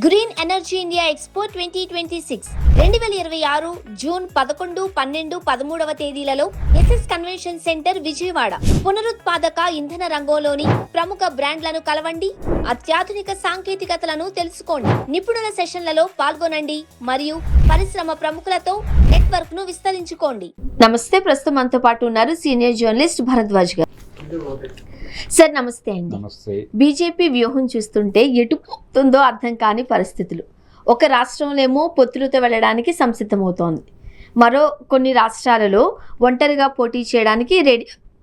Green energy India expo 2026 2026 June 11, 12, 13వ తేదీలలో SS convention centre Vijayawada. పునరుత్పాదక ఇంధన రంగంలోని ప్రముఖ బ్రాండ్లను కలవండి, అత్యాధునిక సాంకేతికతలను తెలుసుకోండి, నిపుణుల సెషన్లలో పాల్గొనండి మరియు పరిశ్రమ ప్రముఖులతో నెట్వర్క్ ను విస్తరించుకోండి. నమస్తే, ప్రస్తుతం మనతో పాటు ఉన్నారు సీనియర్ జర్నలిస్ట్ భరద్వాజ్ గారు. సార్ నమస్తే అండి. నమస్తే. బీజేపీ వ్యూహం చూస్తుంటే ఎటు పోతుందో అర్థం కాని పరిస్థితులు. ఒక రాష్ట్రంలో పొత్తులతో వెళ్ళడానికి సంసిద్ధమవుతోంది, మరో కొన్ని రాష్ట్రాలలో ఒంటరిగా పోటీ చేయడానికి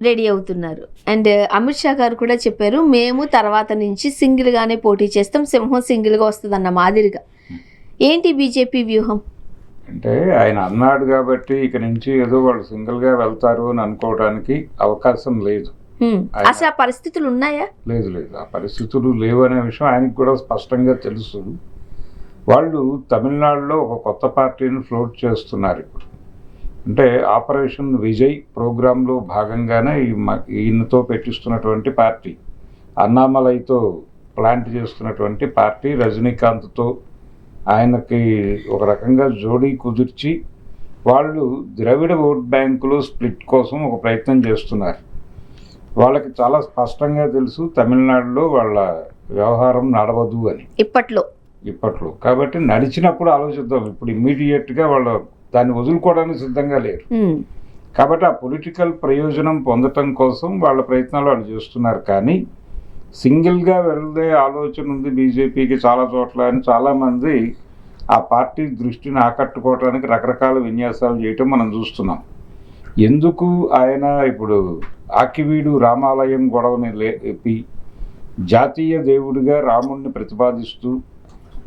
రెడీ అవుతున్నారు. అండ్ అమిత్ షా గారు కూడా చెప్పారు, మేము తర్వాత నుంచి సింగిల్గానే పోటీ చేస్తాం, సింహం సింగిల్గా వస్తుందన్న మాదిరిగా. ఏంటి బీజేపీ వ్యూహం? అంటే ఆయన అన్నాడు కాబట్టి ఇక నుంచి ఏదో వాళ్ళు సింగిల్గా వెళ్తారు అని అనుకోవడానికి అవకాశం లేదు. అసలు ఆ పరిస్థితులు ఉన్నాయా? లేదు, ఆ పరిస్థితులు లేవు అనే విషయం ఆయనకు కూడా స్పష్టంగా తెలుసు. వాళ్ళు తమిళనాడులో ఒక కొత్త పార్టీని ఫ్లోట్ చేస్తున్నారు ఇప్పుడు. అంటే ఆపరేషన్ విజయ్ ప్రోగ్రాంలో భాగంగానే ఈయనతో పెట్టిస్తున్నటువంటి పార్టీ, అన్నామలైతో ప్లాంట్ చేస్తున్నటువంటి పార్టీ, రజనీకాంత్తో ఆయనకి ఒక రకంగా జోడీ కుదిర్చి వాళ్ళు ద్రవిడ ఓట్ బ్యాంకులో స్ప్లిట్ కోసం ఒక ప్రయత్నం చేస్తున్నారు. వాళ్ళకి చాలా స్పష్టంగా తెలుసు తమిళనాడులో వాళ్ళ వ్యవహారం నడవదు అని ఇప్పట్లో. కాబట్టి నడిచినప్పుడు ఆలోచిద్దాం, ఇప్పుడు ఇమ్మీడియట్గా వాళ్ళు దాన్ని వదులుకోవడానికి సిద్ధంగా లేరు. కాబట్టి ఆ పొలిటికల్ ప్రయోజనం పొందటం కోసం వాళ్ళ ప్రయత్నాలు వాళ్ళు చేస్తున్నారు. కానీ సింగిల్గా వెళ్ళే ఆలోచన ఉంది బీజేపీకి చాలా చోట్ల అని చాలామంది ఆ పార్టీ దృష్టిని ఆకట్టుకోవడానికి రకరకాల విన్యాసాలు చేయటం మనం చూస్తున్నాం. ఎందుకు ఆయన ఇప్పుడు ఆకివీడు రామాలయం గొడవని లేపి జాతీయ దేవుడిగా రాముడిని ప్రతిపాదిస్తూ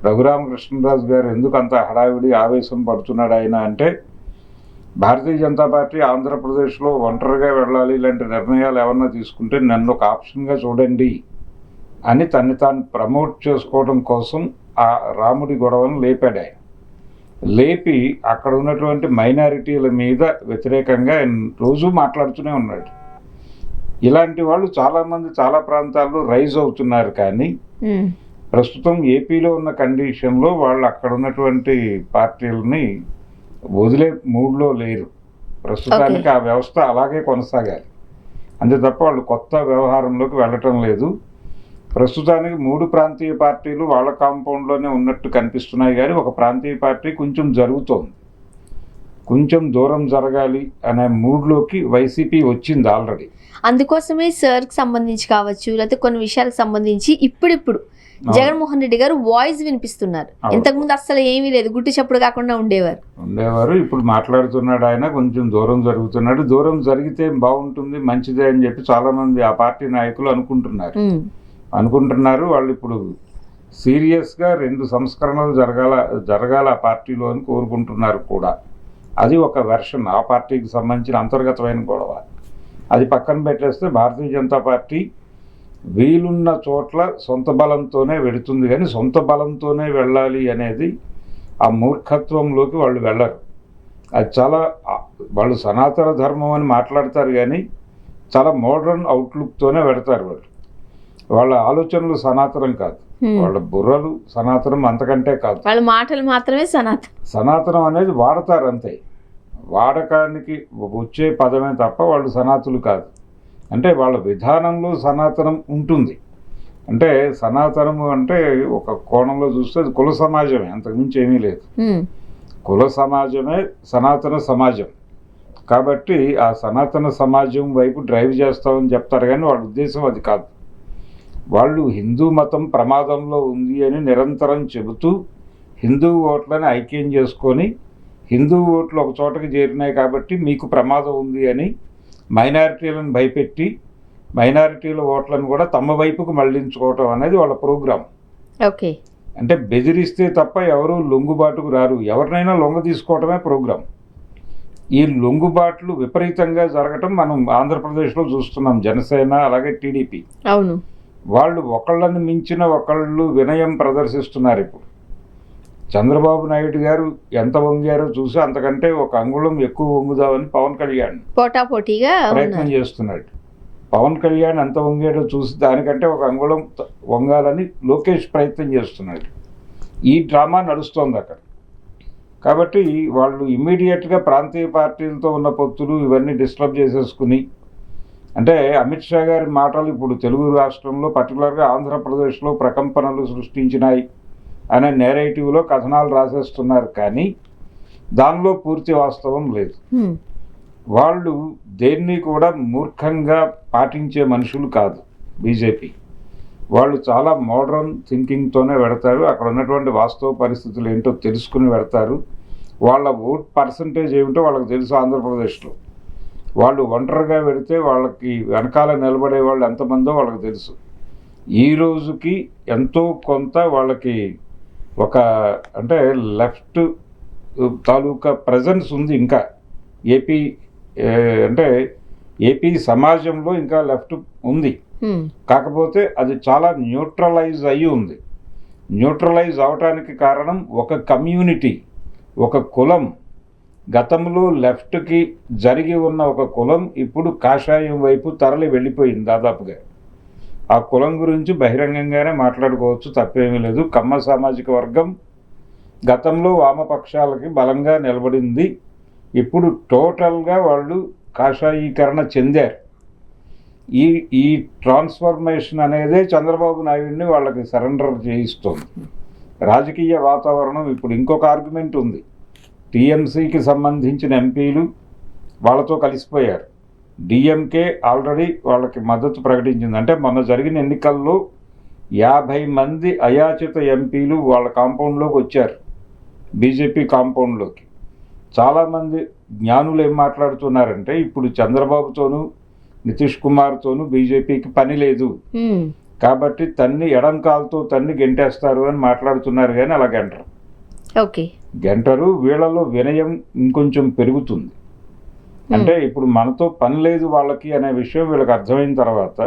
రఘురామకృష్ణరాజు గారు ఎందుకు అంత హడావిడి ఆవేశం పడుతున్నాడు ఆయన అంటే, భారతీయ జనతా పార్టీ ఆంధ్రప్రదేశ్లో ఒంటరిగా వెళ్ళాలి, ఇలాంటి నిర్ణయాలు ఏమన్నా తీసుకుంటే నన్ను ఒక ఆప్షన్గా చూడండి అని తన్ని తాను ప్రమోట్ చేసుకోవడం కోసం ఆ రాముడి గొడవను లేపాడు ఆయన. లేపి అక్కడ ఉన్నటువంటి మైనారిటీల మీద వ్యతిరేకంగా ఆయన రోజు మాట్లాడుతూనే ఉన్నాడు. ఇలాంటి వాళ్ళు చాలామంది చాలా ప్రాంతాల్లో రైజ్ అవుతున్నారు. కానీ ప్రస్తుతం ఏపీలో ఉన్న కండిషన్లో వాళ్ళు అక్కడ ఉన్నటువంటి పార్టీలని వదిలే మూడ్లో లేరు. ప్రస్తుతానికి ఆ వ్యవస్థ అలాగే కొనసాగాలి, అంతే తప్ప వాళ్ళు కొత్త వ్యవహారంలోకి వెళ్ళటం లేదు. ప్రస్తుతానికి 3 ప్రాంతీయ పార్టీలు వాళ్ళ కాంపౌండ్లోనే ఉన్నట్టు కనిపిస్తున్నాయి. కానీ ఒక ప్రాంతీయ పార్టీ కొంచెం జరుగుతోంది, కొంచెం దూరం జరగాలి అనే మూడ్లోకి వైసీపీ వచ్చింది ఆల్రెడీ. అందుకోసమే సార్కి సంబంధించి కావచ్చు, లేకపోతే కొన్ని విషయాలకు సంబంధించి ఇప్పుడు జగన్మోహన్ రెడ్డి గారు వాయిస్ వినిపిస్తున్నారు. ఇంతకుముందు అసలు ఏమీ లేదు, గుట్టి చప్పుడు కాకుండా ఉండేవారు. ఇప్పుడు మాట్లాడుతున్నాడు ఆయన, కొంచెం దూరం జరుగుతున్నాడు. దూరం జరిగితే బాగుంటుంది, మంచిదే అని చెప్పి చాలామంది ఆ పార్టీ నాయకులు అనుకుంటున్నారు. వాళ్ళు ఇప్పుడు సీరియస్గా 2 సంస్కరణలు జరగాల ఆ పార్టీలో అని కోరుకుంటున్నారు కూడా. అది ఒక వెర్షన్, ఆ పార్టీకి సంబంధించిన అంతర్గతమైన గొడవ. అది పక్కన పెట్టేస్తే భారతీయ జనతా పార్టీ వీలున్న చోట్ల సొంత బలంతోనే వెడుతుంది. కానీ సొంత బలంతోనే వెళ్ళాలి అనేది ఆ మూర్ఖత్వంలోకి వాళ్ళు వెళ్ళరు. అది చాలా, వాళ్ళు సనాతన ధర్మం అని మాట్లాడతారు కానీ చాలా మోడర్న్ అవుట్లుక్తోనే పెడతారు. వాళ్ళ ఆలోచనలు సనాతనం కాదు, వాళ్ళ బుర్రలు సనాతనం, అంతకంటే కాదు. వాళ్ళ మాటలు మాత్రమే సనాతనం అనేది వాడతారు అంతే, వాడకానికి వచ్చే పదమే తప్ప వాళ్ళు సనాతులు కాదు. అంటే వాళ్ళ విధానంలో సనాతనం ఉంటుంది. అంటే సనాతనము అంటే ఒక కోణంలో చూస్తే అది కుల సమాజమే, అంతకుమించి ఏమీ లేదు. కుల సమాజమే సనాతన సమాజం. కాబట్టి ఆ సనాతన సమాజం వైపు డ్రైవ్ చేస్తామని చెప్తారు, కానీ వాళ్ళ ఉద్దేశం అది కాదు. వాళ్ళు హిందూ మతం ప్రమాదంలో ఉంది అని నిరంతరం చెబుతూ హిందూ ఓట్లని ఐక్యం చేసుకొని, హిందూ ఓట్లు ఒక చోటకి చేరినాయి కాబట్టి మీకు ప్రమాదం ఉంది అని మైనారిటీలను భయపెట్టి మైనారిటీల ఓట్లను కూడా తమ వైపుకు మళ్లించుకోవటం అనేది వాళ్ళ ప్రోగ్రాం. ఓకే, అంటే బెదిరిస్తే తప్ప ఎవరు లొంగుబాటుకు రారు, ఎవరినైనా లొంగ తీసుకోవటమే ప్రోగ్రాం. ఈ లొంగుబాట్లు విపరీతంగా జరగటం మనం ఆంధ్రప్రదేశ్లో చూస్తున్నాం. జనసేన అలాగే టీడీపీ, అవును, వాళ్ళు ఒకళ్ళని మించిన ఒకళ్ళు వినయం ప్రదర్శిస్తున్నారు. ఇప్పుడు చంద్రబాబు నాయుడు గారు ఎంత వంగారో చూసి అంతకంటే ఒక అంగుళం ఎక్కువ వంగుదామని పవన్ కళ్యాణ్ పోటాపోటీగా ప్రయత్నం చేస్తున్నాడు. పవన్ కళ్యాణ్ ఎంత వంగాడో చూసి దానికంటే ఒక అంగుళం వంగాలని లోకేష్ ప్రయత్నం చేస్తున్నాడు. ఈ డ్రామా నడుస్తోంది అక్కడ. కాబట్టి వాళ్ళు ఇమ్మీడియట్గా ప్రాంతీయ పార్టీలతో ఉన్న పొత్తులు ఇవన్నీ డిస్టర్బ్ చేసేసుకుని, అంటే అమిత్ షా గారి మాటలు ఇప్పుడు తెలుగు రాష్ట్రంలో పర్టికులర్గా ఆంధ్రప్రదేశ్లో ప్రకంపనలు సృష్టించినాయి అనే నేరేటివ్లో కథనాలు రాసేస్తున్నారు, కానీ దానిలో పూర్తి వాస్తవం లేదు. వాళ్ళు దేన్ని కూడా మూర్ఖంగా పాటించే మనుషులు కాదు బీజేపీ. వాళ్ళు చాలా మోడర్న్ థింకింగ్తోనే పెడతారు. అక్కడ ఉన్నటువంటి వాస్తవ పరిస్థితులు ఏంటో తెలుసుకుని పెడతారు. వాళ్ళ ఓట్ పర్సంటేజ్ ఏమిటో వాళ్ళకి తెలుసు. ఆంధ్రప్రదేశ్లో వాళ్ళు ఒంటరిగా పెడితే వాళ్ళకి వెనకాల నిలబడే వాళ్ళు ఎంతమందో వాళ్ళకి తెలుసు. ఈ రోజుకి ఎంతో కొంత వాళ్ళకి ఒక అంటే లెఫ్ట్ తాలూకా ప్రజెన్స్ ఉంది. ఇంకా ఏపీ అంటే ఏపీ సమాజంలో ఇంకా లెఫ్ట్ ఉంది. కాకపోతే అది చాలా న్యూట్రలైజ్ అయ్యి ఉంది. న్యూట్రలైజ్ అవటానికి కారణం ఒక కమ్యూనిటీ, ఒక కులం. గతంలో లెఫ్ట్కి జరిగి ఉన్న ఒక కులం ఇప్పుడు కాషాయం వైపు తరలి వెళ్ళిపోయింది దాదాపుగా. ఆ కులం గురించి బహిరంగంగానే మాట్లాడుకోవచ్చు, తప్పేమీ లేదు. కమ్మ సామాజిక వర్గం గతంలో వామపక్షాలకి బలంగా నిలబడింది. ఇప్పుడు టోటల్గా వాళ్ళు కాషాయీకరణ చెందారు. ఈ ట్రాన్స్ఫర్మేషన్ అనేదే చంద్రబాబు నాయుడిని వాళ్ళకి సరెండర్ చేయిస్తోంది. రాజకీయ వాతావరణం ఇప్పుడు ఇంకొక ఆర్గ్యుమెంట్ ఉంది. టీఎంసీకి సంబంధించిన ఎంపీలు వాళ్ళతో కలిసిపోయారు. డిఎంకే ఆల్రెడీ వాళ్ళకి మద్దతు ప్రకటించింది. అంటే మొన్న జరిగిన ఎన్నికల్లో 50 మంది అయాచిత ఎంపీలు వాళ్ళ కాంపౌండ్లోకి వచ్చారు, బీజేపీ కాంపౌండ్లోకి. చాలామంది జ్ఞానులు ఏం మాట్లాడుతున్నారంటే ఇప్పుడు చంద్రబాబుతోనూ నితీష్ కుమార్తోనూ బీజేపీకి పని లేదు కాబట్టి తన్ని ఎడంకాలతో తన్ని గెంటేస్తారు అని మాట్లాడుతున్నారు. కానీ అలా గెంటరు. గెంటరు. వీళ్ళలో వినయం ఇంకొంచెం పెరుగుతుంది. అంటే ఇప్పుడు మనతో పని లేదు వాళ్ళకి అనే విషయం వీళ్ళకి అర్థమైన తర్వాత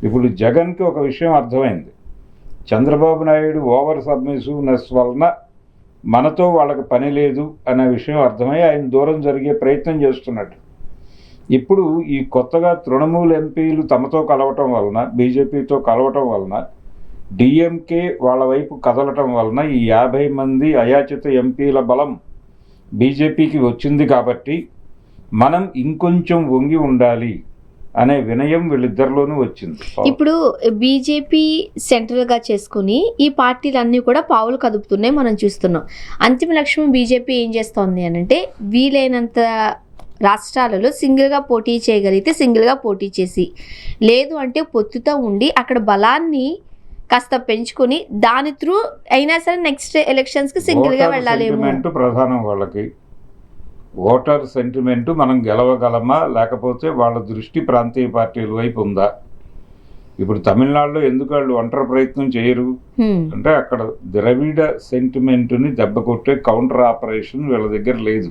ఇప్పుడు జగన్కి ఒక విషయం అర్థమైంది. చంద్రబాబు నాయుడు ఓవర్ సబ్మిసివ్నెస్ వలన మనతో వాళ్ళకి పని లేదు అనే విషయం అర్థమై ఆయన దూరం జరిగే ప్రయత్నం చేస్తున్నట్టు. ఇప్పుడు ఈ కొత్తగా తృణమూల్ ఎంపీలు తమతో కలవటం వలన, బీజేపీతో కలవటం వలన, డిఎంకే వాళ్ళ వైపు కదలటం వలన ఈ 50 మంది అయాచిత ఎంపీల బలం బీజేపీకి వచ్చింది. కాబట్టి మనం ఇంకొంచెం వంగి ఉండాలి అనే వినయం వీళ్ళిద్దరిలోనూ వచ్చింది. ఇప్పుడు బీజేపీ సెంట్రల్గా చేసుకుని ఈ పార్టీలన్నీ కూడా పావులు కదుపుతున్నాయి, మనం చూస్తున్నాం. అంతిమ లక్ష్యం బీజేపీ ఏం చేస్తోంది అని అంటే వీలైనంత రాష్ట్రాలలో సింగిల్గా పోటీ చేయగలిగితే సింగిల్గా పోటీ చేసి, లేదు అంటే పొత్తుతో ఉండి అక్కడ బలాన్ని కాస్త పెంచుకొని దాని త్రూ అయినా సరే నెక్స్ట్ ఎలక్షన్స్కి సింగిల్గా వెళ్ళాలి. ప్రధానం వాళ్ళకి ఓటర్ సెంటిమెంటు మనం గెలవగలమా, లేకపోతే వాళ్ళ దృష్టి ప్రాంతీయ పార్టీల వైపు ఉందా? ఇప్పుడు తమిళనాడులో ఎందుకు వాళ్ళు ఒంటరి ప్రయత్నం చేయరు అంటే అక్కడ ద్రవిడ సెంటిమెంటుని దెబ్బ కొట్టే కౌంటర్ ఆపరేషన్ వీళ్ళ దగ్గర లేదు.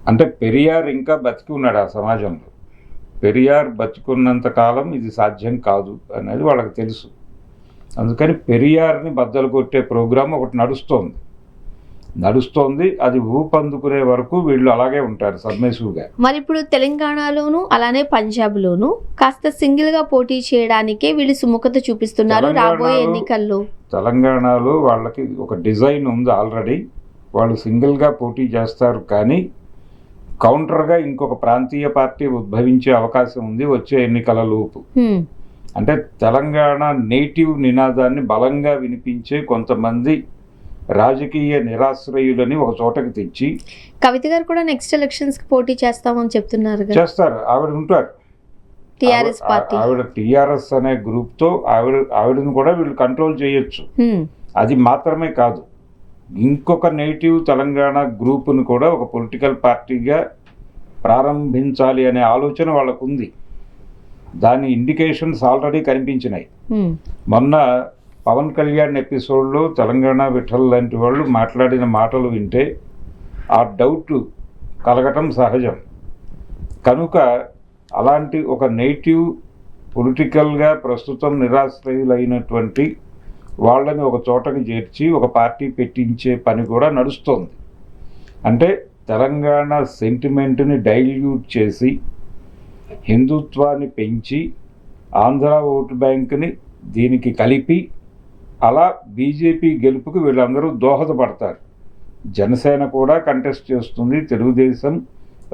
అంటే పెరియార్ ఇంకా బతికి ఉన్నాడు ఆ సమాజంలో. పెరియార్ బతికున్నంత కాలం ఇది సాధ్యం కాదు అనేది వాళ్ళకి తెలుసు. అందుకని పెరియార్ని బద్దలు కొట్టే ప్రోగ్రాం ఒకటి నడుస్తోంది. అది ఊపందుకునే వరకు వీళ్ళు అలాగే ఉంటారు సబ్మిసివ్గా. మరి ఇప్పుడు తెలంగాణలోను అలానే పంజాబ్లోను కాస్త సింగిల్గా పోటీ చేయడానికే వీళ్ళు సుముఖత చూపిస్తున్నారు రాబోయే ఎన్నికల్లో. తెలంగాణలో వాళ్ళకి ఒక డిజైన్ ఉంది ఆల్రెడీ. వాళ్ళు సింగిల్గా పోటీ చేస్తారు, కానీ కౌంటర్గా ఇంకొక ప్రాంతీయ పార్టీ ఉద్భవించే అవకాశం ఉంది వచ్చే ఎన్నికల లోపు. అంటే తెలంగాణ నేటివ్ నినాదాన్ని బలంగా వినిపించే కొంతమంది రాజకీయ నిరాశ్రయులని ఒక చోటకి తెచ్చి, కవిత గారు కూడా నెక్స్ట్ ఎలక్షన్స్ కి పోటీ చేస్తామని చెప్తున్నారు. చేస్తారు. ఆవిడ ఉంటారు, టిఆర్ఎస్ పార్టీ. ఆవిడ టిఆర్ఎస్ అనే గ్రూప్తో ఆవిడని కూడా వీళ్ళు కంట్రోల్ చేయొచ్చు. అది మాత్రమే కాదు, ఇంకొక నేటివ్ తెలంగాణ గ్రూపును కూడా ఒక పొలిటికల్ పార్టీగా ప్రారంభించాలి అనే ఆలోచన వాళ్ళకు ఉంది. దాని ఇండికేషన్స్ ఆల్రెడీ కనిపించినాయి. మొన్న పవన్ కళ్యాణ్ ఎపిసోడ్లో తెలంగాణ విఠల్ లాంటి వాళ్ళు మాట్లాడిన మాటలు వింటే ఆ డౌట్ కలగటం సహజం. కనుక అలాంటి ఒక నేటివ్ పొలిటికల్గా ప్రస్తుతం నిరాశ్రయులైనటువంటి వాళ్ళని ఒక చోటకి చేర్చి ఒక పార్టీ పెట్టించే పని కూడా నడుస్తోంది. అంటే తెలంగాణ సెంటిమెంట్ని డైల్యూట్ చేసి హిందుత్వాన్ని పెంచి ఆంధ్ర ఓటు బ్యాంక్ని దీనికి కలిపి అలా బీజేపీ గెలుపుకి వీళ్ళందరూ దోహదపడతారు. జనసేన కూడా కంటెస్ట్ చేస్తుంది, తెలుగుదేశం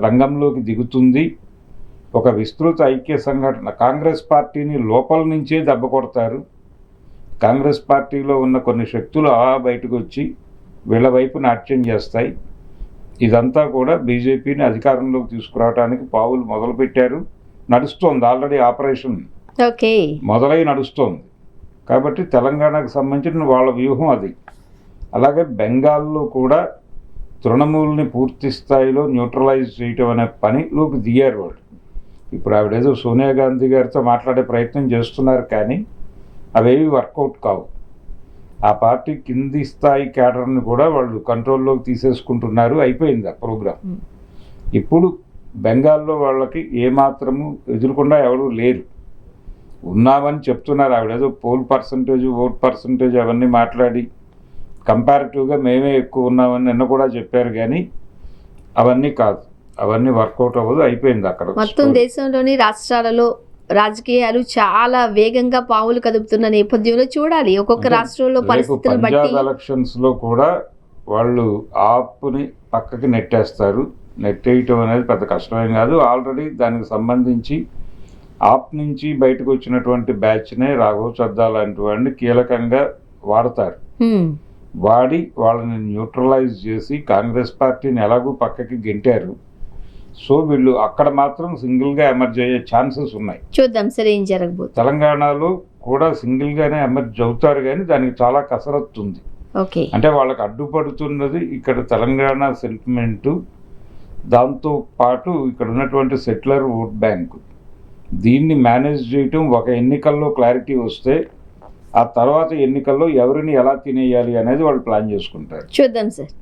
రంగంలోకి దిగుతుంది. ఒక విస్తృత ఐక్య సంఘటన. కాంగ్రెస్ పార్టీని లోపల నుంచే దెబ్బ కొడతారు. కాంగ్రెస్ పార్టీలో ఉన్న కొన్ని శక్తులు అలా బయటకు వచ్చి వీళ్ళ వైపు నాట్యం చేస్తాయి. ఇదంతా కూడా బీజేపీని అధికారంలోకి తీసుకురావడానికి పావులు మొదలుపెట్టారు. నడుస్తోంది, ఆల్రెడీ ఆపరేషన్ ఓకే మొదలై నడుస్తోంది. కాబట్టి తెలంగాణకు సంబంధించిన వాళ్ళ వ్యూహం అది. అలాగే బెంగాల్లో కూడా తృణమూల్ని పూర్తి స్థాయిలో న్యూట్రలైజ్ చేయటం అనే పనిలోకి దిగారు వాళ్ళు. ఇప్పుడు ఆవిడేదో సోనియా గాంధీ గారితో మాట్లాడే ప్రయత్నం చేస్తున్నారు, కానీ అవేవి వర్కౌట్ కావు. ఆ పార్టీ కింది స్థాయి క్యాడర్ని కూడా వాళ్ళు కంట్రోల్లోకి తీసేసుకుంటున్నారు. అయిపోయింది ఆ ప్రోగ్రాం. ఇప్పుడు బెంగాల్లో వాళ్ళకి ఏమాత్రము ఎదురుకుండా ఎవరు లేరు. ఉన్నామని చెప్తున్నారు. ఆవిడేదో పోల్ పర్సంటేజ్, ఓట్ పర్సంటేజ్ అవన్నీ మాట్లాడి కంపారిటివ్గా మేమే ఎక్కువ ఉన్నామని నిన్న కూడా చెప్పారు, కానీ అవన్నీ కాదు, అవన్నీ వర్కౌట్ అవ్వదు. అయిపోయింది అక్కడ. మొత్తం దేశంలోని రాష్ట్రాలలో రాజకీయాలు చాలా వేగంగా పావులు కదుపుతున్న నేపథ్యంలో చూడాలి ఒక్కొక్క రాష్ట్రంలో పరిస్థితులు బట్టి. పంజాబ్ ఎలక్షన్స్ లో కూడా వాళ్ళు ఆప్ని పక్కకి నెట్టేస్తారు. నెట్టేయటం అనేది పెద్ద కష్టమేం కాదు. ఆల్రెడీ దానికి సంబంధించి ఆప్ నుంచి బయటకు వచ్చినటువంటి బ్యాచ్నే రాఘవ్ చద్దా లాంటి వాడిని కీలకంగా వాడతారు. వాడి వాళ్ళని న్యూట్రలైజ్ చేసి కాంగ్రెస్ పార్టీని ఎలాగూ పక్కకి గెంటారు. సో వీళ్ళు అక్కడ మాత్రం సింగిల్గా ఎమర్జ్ అయ్యే ఛాన్సెస్ ఉన్నాయి. చూద్దాం సరే ఏం జరగబోతుంది. తెలంగాణలో కూడా సింగిల్గానే ఎమర్జ్ అవుతారు, కానీ దానికి చాలా కసరత్తు ఉంది. ఓకే, అంటే వాళ్ళకి అడ్డుపడుతున్నది ఇక్కడ తెలంగాణ సెంటిమెంటు, దాంతో పాటు ఇక్కడ ఉన్నటువంటి సెటిలర్ ఓట్ బ్యాంకు. దీన్ని మేనేజ్ చేయటం, ఒక ఎన్నికల్లో క్లారిటీ వస్తే ఆ తర్వాత ఎన్నికల్లో ఎవరిని ఎలా తినేయాలి అనేది వాళ్ళు ప్లాన్ చేసుకుంటారు. చూద్దాం sir.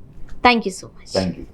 Thank you so much. Thank you.